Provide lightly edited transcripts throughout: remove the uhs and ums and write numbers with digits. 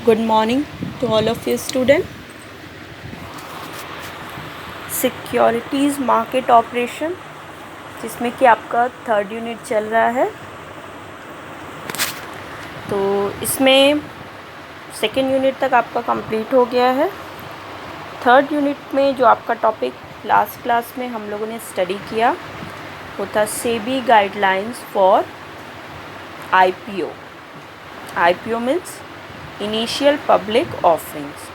Good morning to all of you students. Securities market operation, जिसमें कि आपका third unit चल रहा है। तो इसमें सेकेंड यूनिट तक आपका कंप्लीट हो गया है। थर्ड यूनिट में जो आपका टॉपिक लास्ट क्लास में हम लोगों ने स्टडी किया वो था SEBI guidelines for IPO. IPO means initial public offerings.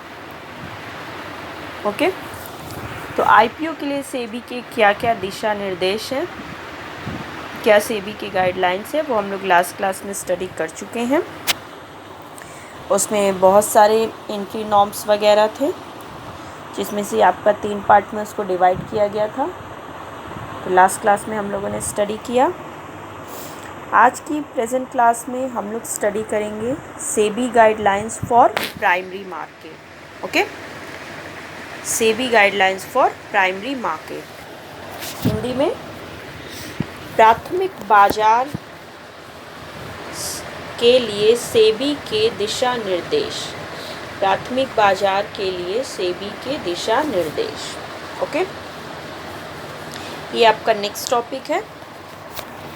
Okay, तो आईपीओ के लिए सेबी के क्या क्या दिशा निर्देश हैं, क्या सेबी की गाइडलाइंस है, वो हम लोग लास्ट क्लास में स्टडी कर चुके हैं। उसमें बहुत सारे एंट्री नॉर्म्स वगैरह थे, जिसमें से आपका 3 पार्ट में उसको डिवाइड किया गया था। तो लास्ट क्लास में हम लोगों ने स्टडी किया। आज की प्रेजेंट क्लास में हम लोग स्टडी करेंगे SEBI guidelines for primary market. Okay, SEBI guidelines for primary market, Hindi में प्राथमिक बाजार के लिए सेबी के दिशा निर्देश। प्राथमिक बाजार के लिए सेबी के दिशा निर्देश। ओके, ये आपका नेक्स्ट टॉपिक है।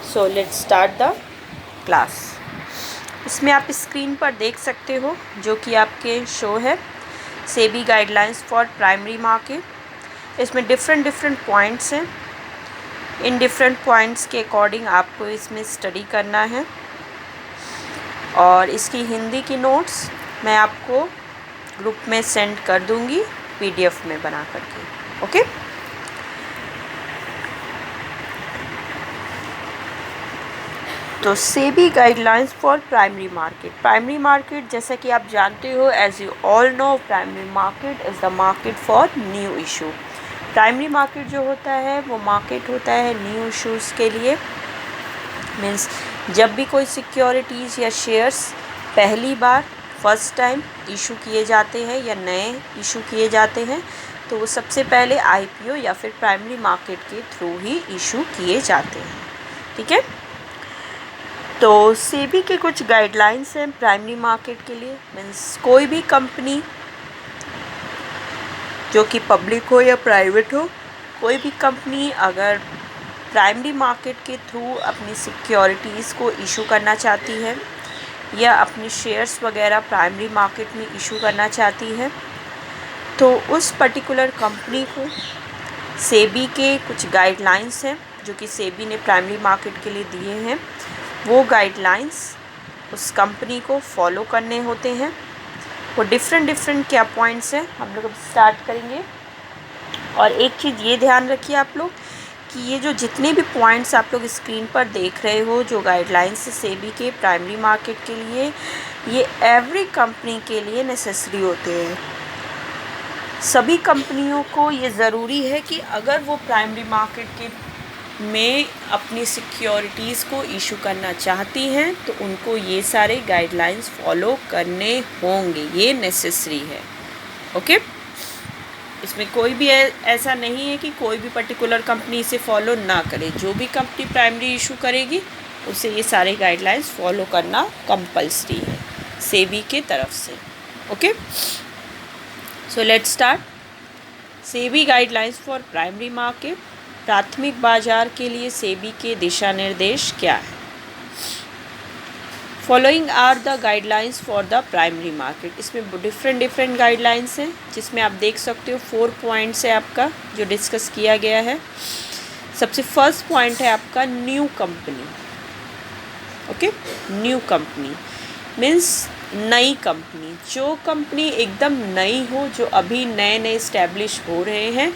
So let's start the class. इसमें आप स्क्रीन पर देख सकते हो जो कि आपके शो है SEBI guidelines for primary market. इसमें डिफरेंट पॉइंट्स हैं। इन डिफरेंट पॉइंट्स के अकॉर्डिंग आपको इसमें स्टडी करना है, और इसकी हिंदी की नोट्स मैं आपको ग्रुप में सेंड कर दूंगी पीडीएफ में बना करके। ओके, तो SEBI guidelines for primary market. Primary market, जैसा कि आप जानते हो, as you all know, primary market is the market for new issue. Primary market जो होता है वो मार्केट होता है न्यू इशूज़ के लिए। मीन्स जब भी कोई सिक्योरिटीज़ या शेयर्स पहली बार फर्स्ट टाइम इशू किए जाते हैं या नए इशू किए जाते हैं, तो वो सबसे पहले आईपीओ या फिर प्राइमरी मार्केट के थ्रू ही इशू किए जाते हैं। ठीक है, तो सेबी के कुछ गाइडलाइंस हैं प्राइमरी मार्केट के लिए। मीन्स कोई भी कंपनी जो कि पब्लिक हो या प्राइवेट हो, कोई भी कंपनी अगर प्राइमरी मार्केट के थ्रू अपनी सिक्योरिटीज़ को इशू करना चाहती है या अपनी शेयर्स वगैरह प्राइमरी मार्केट में इशू करना चाहती है, तो उस पर्टिकुलर कंपनी को सेबी के कुछ गाइडलाइंस हैं जो कि सेबी ने प्राइमरी मार्केट के लिए दिए हैं। वो गाइडलाइंस उस कंपनी को फॉलो करने होते हैं। वो डिफरेंट क्या पॉइंट्स हैं, हम लोग अब स्टार्ट करेंगे। और एक चीज़ ये ध्यान रखिए आप लोग कि ये जो जितने भी पॉइंट्स आप लोग स्क्रीन पर देख रहे हो, जो गाइडलाइंस सेबी के प्राइमरी मार्केट के लिए, ये एवरी कंपनी के लिए नेसेसरी होते हैं। सभी कंपनियों को ये ज़रूरी है कि अगर वो प्राइमरी मार्केट के में अपनी सिक्योरिटीज़ को इशू करना चाहती हैं तो उनको ये सारे गाइडलाइंस फॉलो करने होंगे, ये नेसेसरी है। ओके, इसमें कोई भी ऐसा नहीं है कि कोई भी पर्टिकुलर कंपनी इसे फॉलो ना करे। जो भी कंपनी प्राइमरी इशू करेगी उसे ये सारे गाइडलाइंस फॉलो करना कंपल्सरी है सेबी के तरफ से। Okay, so let's start. SEBI guidelines for primary market, प्राथमिक बाजार के लिए सेबी के दिशा निर्देश क्या है। Following are the guidelines for the primary market. इसमें डिफरेंट गाइडलाइंस हैं, जिसमें आप देख सकते हो 4 पॉइंट्स है आपका जो डिस्कस किया गया है। सबसे फर्स्ट पॉइंट है आपका new company. Okay, new company means नई कंपनी। जो कंपनी एकदम नई हो, जो अभी नए इस्टेब्लिश हो रहे हैं,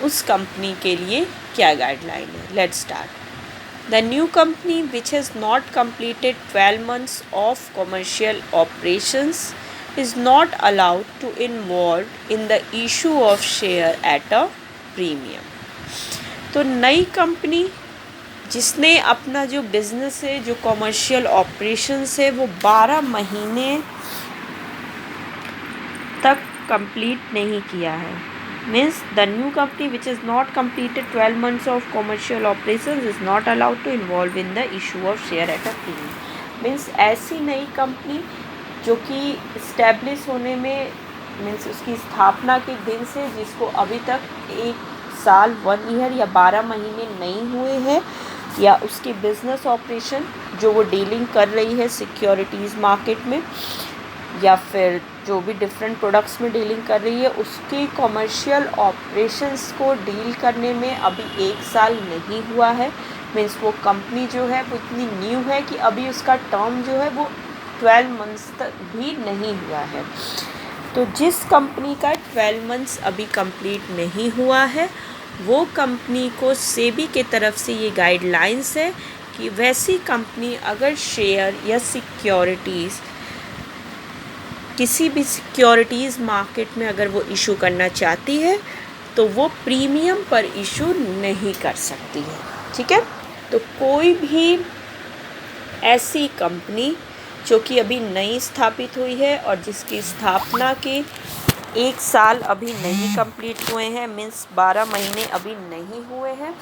उस कंपनी के लिए क्या गाइडलाइन है। Let's start. The new company which has not completed 12 months of commercial operations is not allowed to involve in the issue of share at a premium. तो नई कंपनी जिसने अपना जो बिज़नेस है, जो कॉमर्शियल ऑपरेशंस है, वो 12 महीने तक कंप्लीट नहीं किया है। Means the new company which has not completed 12 months of commercial operations is not allowed to involve in the issue of share at a premium. Means ऐसी नई कंपनी जो कि इस्टेब्लिश होने में मीन्स उसकी स्थापना के दिन से जिसको अभी तक 1 साल 1 ईयर या 12 महीने नहीं हुए हैं, या उसकी बिजनेस ऑपरेशन जो वो डीलिंग कर रही है सिक्योरिटीज़ मार्केट में, या फिर जो भी डिफरेंट प्रोडक्ट्स में डीलिंग कर रही है, उसकी कमर्शियल ऑपरेशंस को डील करने में अभी 1 साल नहीं हुआ है। मीन्स वो कंपनी जो है वो इतनी न्यू है कि अभी उसका टर्म जो है वो 12 मंथ्स तक भी नहीं हुआ है। तो जिस कंपनी का 12 मंथ्स अभी कंप्लीट नहीं हुआ है, वो कंपनी को सेबी के तरफ से ये गाइडलाइंस है कि वैसी कंपनी अगर शेयर या सिक्योरिटीज़ किसी भी सिक्योरिटीज़ मार्केट में अगर वो इशू करना चाहती है तो वो प्रीमियम पर इशू नहीं कर सकती है। ठीक है, तो कोई भी ऐसी कंपनी जो कि अभी नई स्थापित हुई है और जिसकी स्थापना के 1 साल अभी नहीं कंप्लीट हुए हैं, मीन्स 12 महीने अभी नहीं हुए हैं,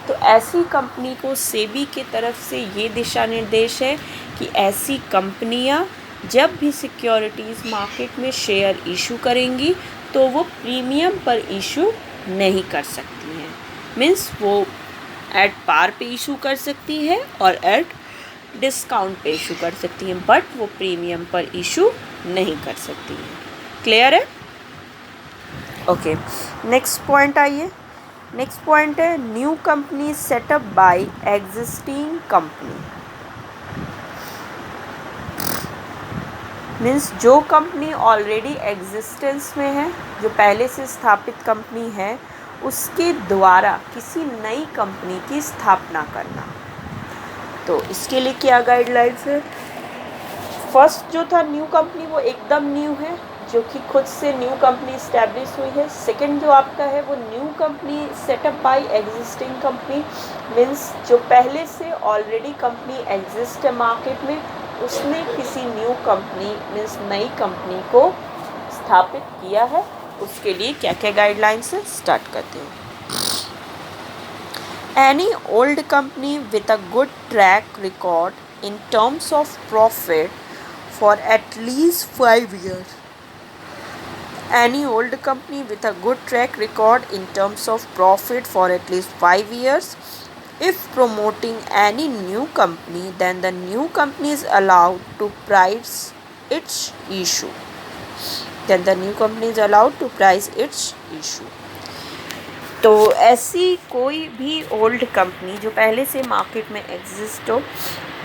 तो ऐसी कंपनी को सेबी की तरफ से ये दिशा निर्देश है कि ऐसी कंपनियां जब भी सिक्योरिटीज़ मार्केट में शेयर इशू करेंगी तो वो प्रीमियम पर इशू नहीं कर सकती हैं। मीन्स वो एट पार पे इशू कर सकती है और एट डिस्काउंट पे इशू कर सकती हैं, बट वो प्रीमियम पर इशू नहीं कर सकती हैं। क्लियर है? ओके, नेक्स्ट पॉइंट आइए। नेक्स्ट पॉइंट है new company setup by existing company. Means जो कंपनी ऑलरेडी एग्जिस्टेंस में है, जो पहले से स्थापित कंपनी है, उसके द्वारा किसी नई कंपनी की स्थापना करना। तो इसके लिए क्या गाइडलाइंस है? फर्स्ट जो था न्यू कंपनी वो एकदम न्यू है, जो कि खुद से न्यू कंपनी इस्टेब्लिश हुई है। सेकंड जो आपका है वो new company setup by existing company, means जो पहले से ऑलरेडी कंपनी एग्जिस्ट है मार्केट में, उसने किसी न्यू कंपनी मीन्स नई कंपनी को स्थापित किया है। उसके लिए क्या क्या गाइडलाइंस है, स्टार्ट करते हैं। Any old company with a good track record in terms of profit for at least 5 years. Any old company with a good track record in terms of profit for at least 5 years. If promoting any new company, then the new company is allowed to price its issue. Then the new company is allowed to price its issue. तो ऐसी कोई भी old company जो पहले से market में exist हो,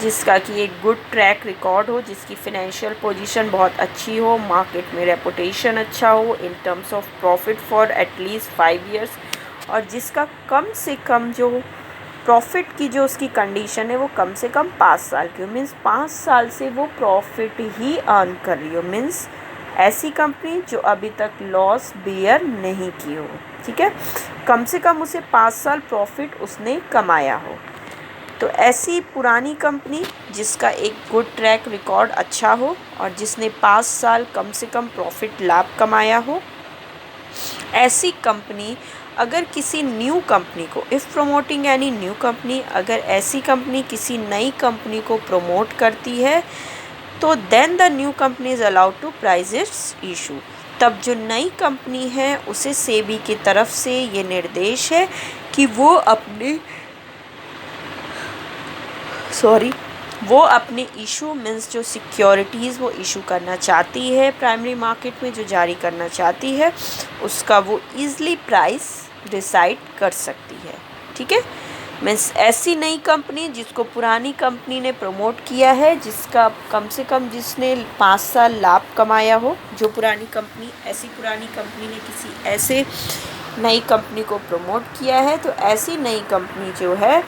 जिसका कि एक गुड ट्रैक रिकॉर्ड हो, जिसकी फिनेंशियल पोजीशन बहुत अच्छी हो, मार्केट में रेपुटेशन अच्छा हो in terms of profit for at least 5 years, और जिसका कम से कम जो प्रॉफिट की जो उसकी कंडीशन है वो कम से कम 5 साल की हो। मीन्स 5 साल से वो प्रॉफिट ही अर्न कर रही हो। मीन्स ऐसी कंपनी जो अभी तक लॉस बियर नहीं की हो। ठीक है, कम से कम उसे 5 साल प्रॉफिट उसने कमाया हो। तो ऐसी पुरानी कंपनी जिसका एक गुड ट्रैक रिकॉर्ड अच्छा हो और जिसने 5 साल कम से कम प्रॉफिट लाभ कमाया हो, ऐसी कंपनी अगर किसी न्यू कंपनी को if promoting any new company, अगर ऐसी कंपनी किसी नई कंपनी को प्रमोट करती है तो then the new company is allowed to price its issue. तब जो नई कंपनी है उसे सेबी की तरफ से ये निर्देश है कि वो अपने इशू मीन्स जो सिक्योरिटीज़ वो इशू करना चाहती है प्राइमरी मार्केट में, जो जारी करना चाहती है, उसका वो ईज़िली प्राइस डिसाइड कर सकती है। ठीक है, मीन्स ऐसी नई कंपनी जिसको पुरानी कंपनी ने प्रमोट किया है, जिसका कम से कम जिसने 5 साल लाभ कमाया हो, जो पुरानी कंपनी, ऐसी पुरानी कंपनी ने किसी ऐसे नई कंपनी को प्रमोट किया है, तो ऐसी नई कंपनी जो है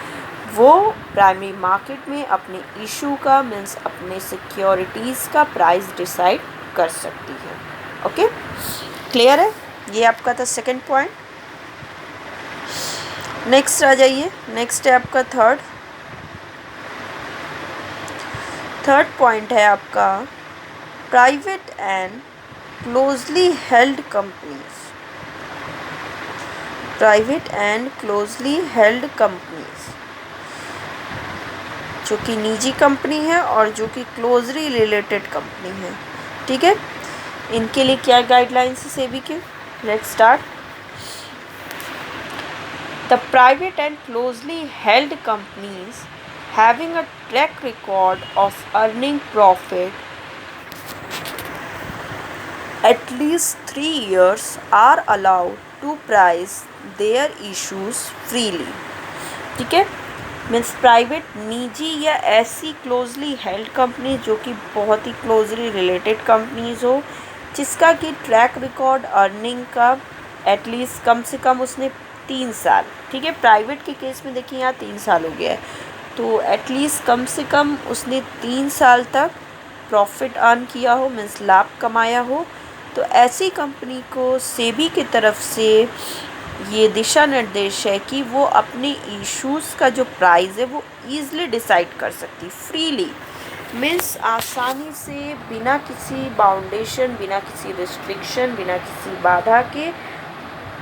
वो प्राइमरी मार्केट में अपने इशू का मीन्स अपने सिक्योरिटीज़ का प्राइस डिसाइड कर सकती है। ओके, क्लियर है? ये आपका था सेकंड पॉइंट। नेक्स्ट आ जाइए, नेक्स्ट है आपका थर्ड पॉइंट है आपका private and closely held companies. Private and closely held companies जो कि निजी कंपनी है और जो कि क्लोजली रिलेटेड कंपनी है। ठीक है, इनके लिए क्या गाइडलाइंस है सेबी के? Let's start. The private and closely held companies having a track record of earning profit at least 3 years are allowed to price their issues freely। ठीक है, मीन्स प्राइवेट, निजी या ऐसी क्लोजली हेल्ड कंपनी जो कि बहुत ही क्लोजली रिलेटेड कंपनीज हो, जिसका कि ट्रैक रिकॉर्ड अर्निंग का एटलीस्ट कम से कम उसने 3 साल, ठीक है, प्राइवेट के केस में देखिए यहाँ 3 साल हो गया है, तो एटलीस्ट कम से कम उसने 3 साल तक प्रॉफिट अर्न किया हो, मीन्स लाभ कमाया हो, तो ऐसी कंपनी को सेबी की तरफ से ये दिशा निर्देश है कि वो अपने इश्यूज़ का जो प्राइस है वो ईज़िली डिसाइड कर सकती, फ्रीली, मीन्स आसानी से, बिना किसी बाउंडेशन, बिना किसी रिस्ट्रिक्शन, बिना किसी बाधा के।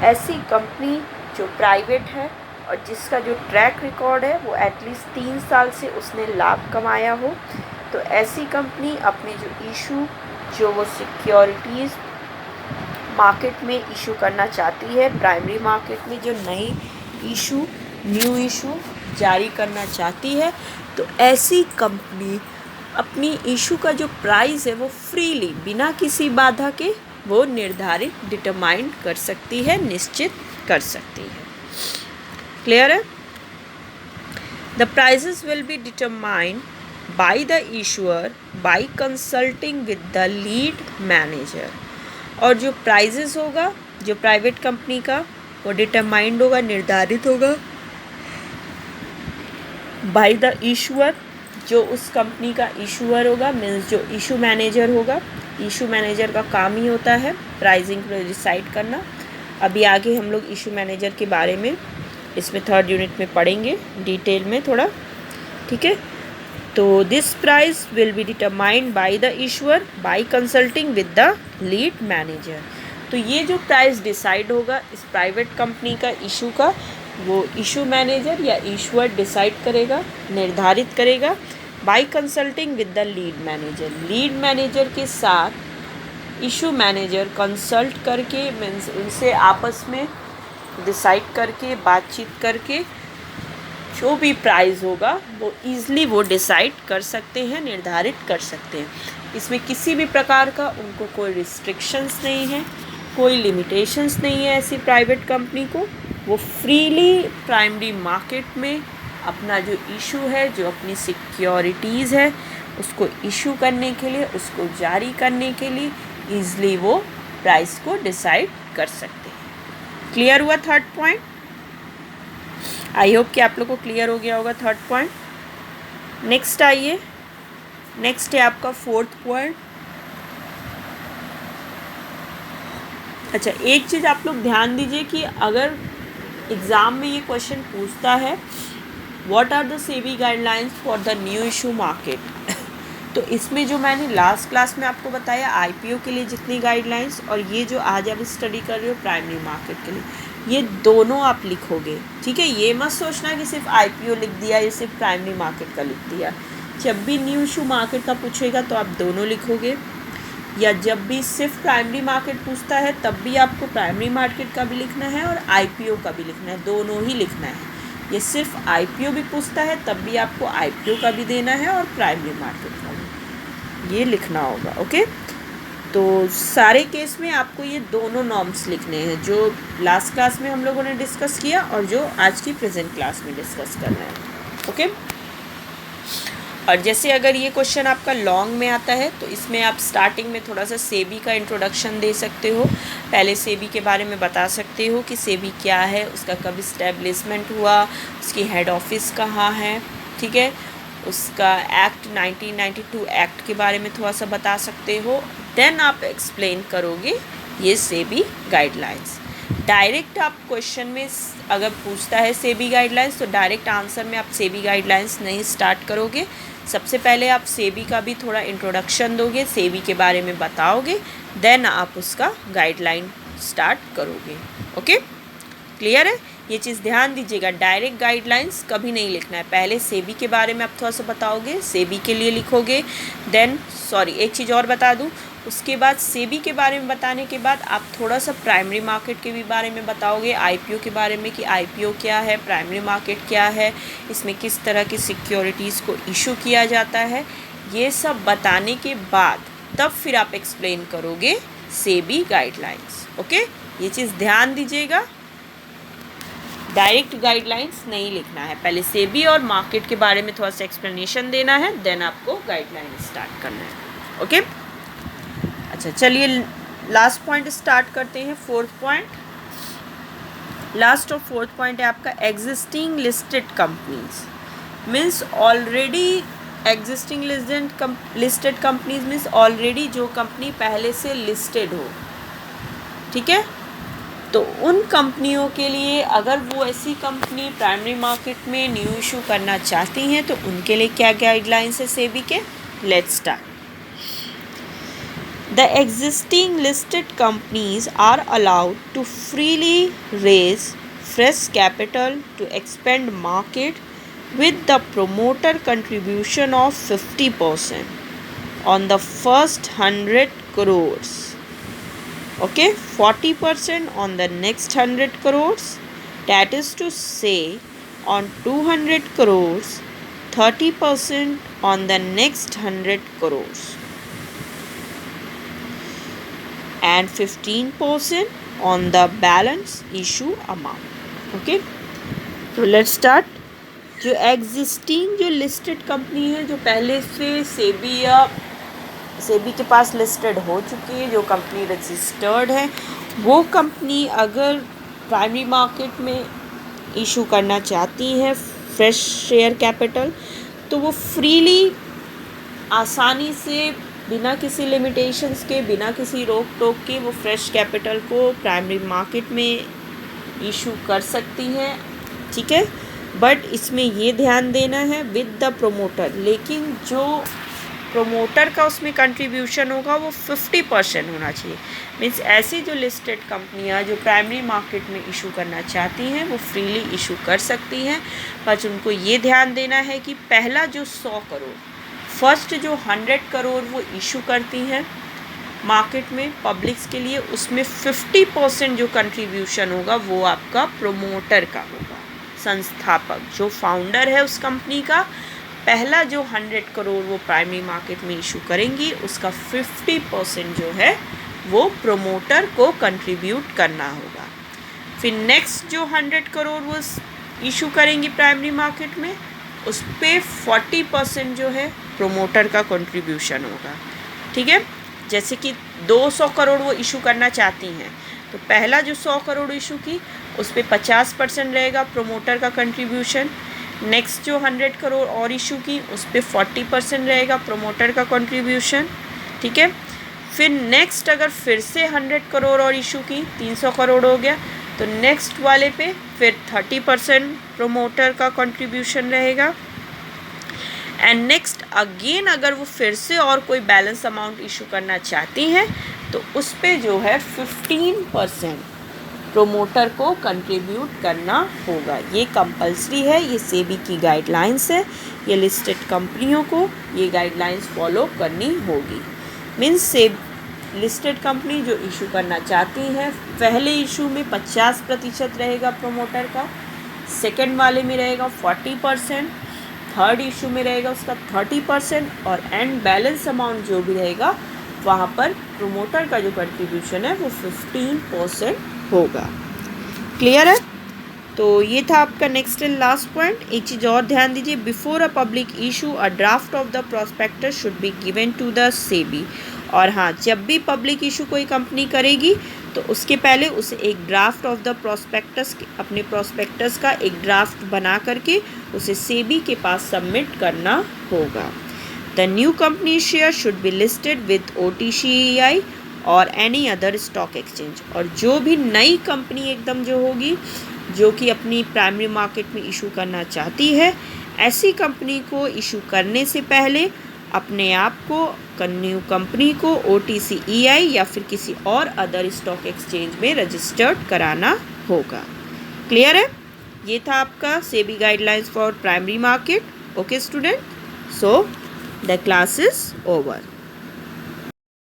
ऐसी कंपनी जो प्राइवेट है और जिसका जो ट्रैक रिकॉर्ड है वो एटलीस्ट 3 साल से उसने लाभ कमाया हो, तो ऐसी कंपनी अपने जो इशू, जो वो सिक्योरिटीज़ मार्केट में इशू करना चाहती है, प्राइमरी मार्केट में जो नई इशू, न्यू इशू जारी करना चाहती है, तो ऐसी कंपनी अपनी इशू का जो प्राइस है वो फ्रीली, बिना किसी बाधा के, वो निर्धारित, डिटरमाइन कर सकती है, निश्चित कर सकती है। क्लियर है? The prices will be determined by the issuer by consulting with the lead manager. और जो प्राइजेस होगा जो प्राइवेट कंपनी का, वो डिटरमाइंड होगा, निर्धारित होगा बाय द इशूअर, जो उस कंपनी का इशूअर होगा, मीन्स जो इशू मैनेजर होगा। इशू मैनेजर का काम ही होता है प्राइसिंग को डिसाइड करना। अभी आगे हम लोग इशू मैनेजर के बारे में इसमें 3rd यूनिट में पढ़ेंगे डिटेल में थोड़ा, ठीक है। तो this price will be determined by the issuer by consulting with the lead manager. तो ये जो प्राइस डिसाइड होगा इस प्राइवेट कंपनी का इशू का, वो इशू मैनेजर या इशूअर डिसाइड करेगा, निर्धारित करेगा, by consulting with the lead manager. Lead manager के साथ इशू मैनेजर कंसल्ट करके, मीन्स उनसे आपस में डिसाइड करके, बातचीत करके, जो भी प्राइस होगा वो ईज़िली वो डिसाइड कर सकते हैं, निर्धारित कर सकते हैं। इसमें किसी भी प्रकार का उनको कोई रिस्ट्रिक्शंस नहीं है, कोई लिमिटेशंस नहीं है। ऐसी प्राइवेट कंपनी को वो फ्रीली प्राइमरी मार्केट में अपना जो इशू है, जो अपनी सिक्योरिटीज़ है, उसको इशू करने के लिए, उसको जारी करने के लिए ईज़िली वो प्राइस को डिसाइड कर सकते हैं। क्लियर हुआ 3rd पॉइंट? आई होप कि आप लोग को क्लियर हो गया होगा 3rd पॉइंट। नेक्स्ट आइए, नेक्स्ट है आपका 4th पॉइंट। अच्छा, एक चीज़ आप लोग ध्यान दीजिए कि अगर एग्ज़ाम में ये क्वेश्चन पूछता है what are the SEBI guidelines for the new issue market, तो इसमें जो मैंने लास्ट क्लास में आपको बताया आईपीओ के लिए जितनी गाइडलाइंस, और ये जो आज आप स्टडी कर रहे हो प्राइमरी मार्केट के लिए, ये दोनों आप लिखोगे, ठीक है। ये मत सोचना कि सिर्फ आईपीओ लिख दिया या सिर्फ प्राइमरी मार्केट का लिख दिया। जब भी न्यू इशू मार्केट का पूछेगा तो आप दोनों लिखोगे, या जब भी सिर्फ प्राइमरी मार्केट पूछता है तब भी आपको प्राइमरी मार्केट का भी लिखना है और आईपीओ का भी लिखना है, दोनों ही लिखना है। ये सिर्फ आईपीओ भी पूछता है तब भी आपको आईपीओ का भी देना है और प्राइमरी मार्केट का भी ये लिखना होगा, ओके। तो सारे केस में आपको ये दोनों नॉर्म्स लिखने हैं, जो लास्ट क्लास में हम लोगों ने डिस्कस किया और जो आज की प्रेजेंट क्लास में डिस्कस करना है, ओके। और जैसे अगर ये क्वेश्चन आपका लॉन्ग में आता है तो इसमें आप स्टार्टिंग में थोड़ा सा सेबी का इंट्रोडक्शन दे सकते हो, पहले सेबी के बारे में बता सकते हो कि सेबी क्या है, उसका कब इस्टेब्लिशमेंट हुआ, उसकी हेड ऑफिस कहाँ है, ठीक है, उसका एक्ट 1992 एक्ट के बारे में थोड़ा सा बता सकते हो। देन आप एक्सप्लेन करोगे ये सेबी गाइडलाइंस। डायरेक्ट आप क्वेश्चन में अगर पूछता है सेबी गाइडलाइंस तो डायरेक्ट आंसर में आप सेबी गाइडलाइंस नहीं स्टार्ट करोगे, सबसे पहले आप सेबी का भी थोड़ा इंट्रोडक्शन दोगे, सेबी के बारे में बताओगे, देन आप उसका गाइडलाइन स्टार्ट करोगे, ओके। क्लियर है? ये चीज़ ध्यान दीजिएगा, डायरेक्ट गाइडलाइंस कभी नहीं लिखना है। पहले सेबी के बारे में आप थोड़ा सा बताओगे, सेबी के लिए लिखोगे, देन एक चीज़ और बता दूं, उसके बाद सेबी के बारे में बताने के बाद आप थोड़ा सा प्राइमरी मार्केट के भी बारे में बताओगे, आईपीओ के बारे में कि आईपीओ क्या है, प्राइमरी मार्केट क्या है, इसमें किस तरह की सिक्योरिटीज़ को इशू किया जाता है। ये सब बताने के बाद तब फिर आप एक्सप्लेन करोगे सेबी गाइडलाइंस। ओके, ये चीज़ ध्यान दीजिएगा, डायरेक्ट गाइडलाइंस नहीं लिखना है, पहले सेबी और मार्केट के बारे में थोड़ा सा एक्सप्लेनेशन देना है, देन आपको गाइडलाइन स्टार्ट करना है। ओके, अच्छा चलिए लास्ट पॉइंट स्टार्ट करते हैं। फोर्थ पॉइंट, लास्ट और फोर्थ पॉइंट है आपका existing listed companies means already existing listed companies means already जो कंपनी पहले से लिस्टेड हो, ठीक है। तो उन कंपनियों के लिए अगर वो ऐसी कंपनी प्राइमरी मार्केट में न्यू इशू करना चाहती हैं तो उनके लिए क्या गाइडलाइंस है सेबी के, let's start. The existing listed companies are allowed to freely raise fresh capital to expand market with the promoter contribution of 50% on the first 100 crores. Okay, 40% on the next 100 crores. That is to say, on 200 crores, 30% on the next 100 crores. And 15% on the balance issue amount. Okay, तो let's start। जो existing जो listed company है, जो पहले से सेबी के पास listed हो चुकी है, जो कंपनी रजिस्टर्ड है, वो कंपनी अगर प्राइमरी मार्केट में इशू करना चाहती है फ्रेश शेयर कैपिटल, तो वो फ्रीली आसानी से बिना किसी लिमिटेशंस के, बिना किसी रोक टोक के वो फ्रेश कैपिटल को प्राइमरी मार्केट में इशू कर सकती हैं, ठीक है। बट इसमें ये ध्यान देना है विद द प्रोमोटर, लेकिन जो प्रोमोटर का उसमें कंट्रीब्यूशन होगा वो 50% होना चाहिए। मीन्स ऐसी जो लिस्टेड कंपनियां जो प्राइमरी मार्केट में इशू करना चाहती हैं वो फ्रीली इशू कर सकती हैं, बट उनको ये ध्यान देना है कि पहला जो 100 करोड़, फर्स्ट जो 100 करोड़ वो इशू करती हैं मार्केट में पब्लिक्स के लिए, उसमें 50% जो कंट्रीब्यूशन होगा वो आपका प्रोमोटर का होगा, संस्थापक जो फाउंडर है उस कंपनी का। पहला जो 100 करोड़ वो प्राइमरी मार्केट में इशू करेंगी, उसका 50% जो है वो प्रोमोटर को कंट्रीब्यूट करना होगा। फिर नेक्स्ट जो 100 करोड़ वो इशू करेंगी प्राइमरी मार्केट में, उस पर 40% जो है प्रोमोटर का कंट्रीब्यूशन होगा, ठीक है। जैसे कि 200 करोड़ वो इशू करना चाहती हैं, तो पहला जो 100 करोड़ इशू की उस पर 50% रहेगा प्रोमोटर का कंट्रीब्यूशन। नेक्स्ट जो 100 करोड़ और इशू की उस पर 40% रहेगा प्रोमोटर का कंट्रीब्यूशन, ठीक है। फिर नेक्स्ट अगर फिर से 100 करोड़ और इशू की, 300 करोड़ हो गया, तो नेक्स्ट वाले पे फिर 30% प्रोमोटर का कंट्रीब्यूशन रहेगा। एंड नेक्स्ट अगेन अगर वो फिर से और कोई बैलेंस अमाउंट इशू करना चाहती हैं तो उस पे जो है 15% प्रोमोटर को कंट्रीब्यूट करना होगा। ये कंपलसरी है, ये सेबी की गाइडलाइंस है, ये लिस्टेड कंपनियों को ये गाइडलाइंस फॉलो करनी होगी। मीन्स से लिस्टेड कंपनी जो इशू करना चाहती है, पहले इशू में 50% रहेगा प्रोमोटर का, सेकेंड वाले में रहेगा 40%, थर्ड इशू में रहेगा उसका 30% और एंड बैलेंस अमाउंट जो भी रहेगा वहाँ पर प्रोमोटर का जो कंट्रीब्यूशन है वो 15% होगा। क्लियर है? तो ये था आपका नेक्स्ट एंड लास्ट पॉइंट। एक चीज़ और ध्यान दीजिए, before a public issue a draft of the prospectus should be given to the SEBI. और हाँ, जब भी पब्लिक इशू कोई कंपनी करेगी तो उसके पहले उसे एक ड्राफ्ट ऑफ द प्रॉस्पेक्टस, अपने प्रॉस्पेक्टस का एक ड्राफ्ट बना करके उसे सेबी के पास सबमिट करना होगा। The new company share should be listed with OTCEI और एनी अदर स्टॉक एक्सचेंज। और जो भी नई कंपनी एकदम जो होगी जो कि अपनी प्राइमरी मार्केट में इशू करना चाहती है, ऐसी कंपनी को इशू करने से पहले अपने आप को, न्यू कंपनी को OTCEI या फिर किसी और अदर स्टॉक एक्सचेंज में रजिस्टर्ड कराना होगा। क्लियर है? ये था आपका SEBI guidelines for primary market. Okay student, so the class is over.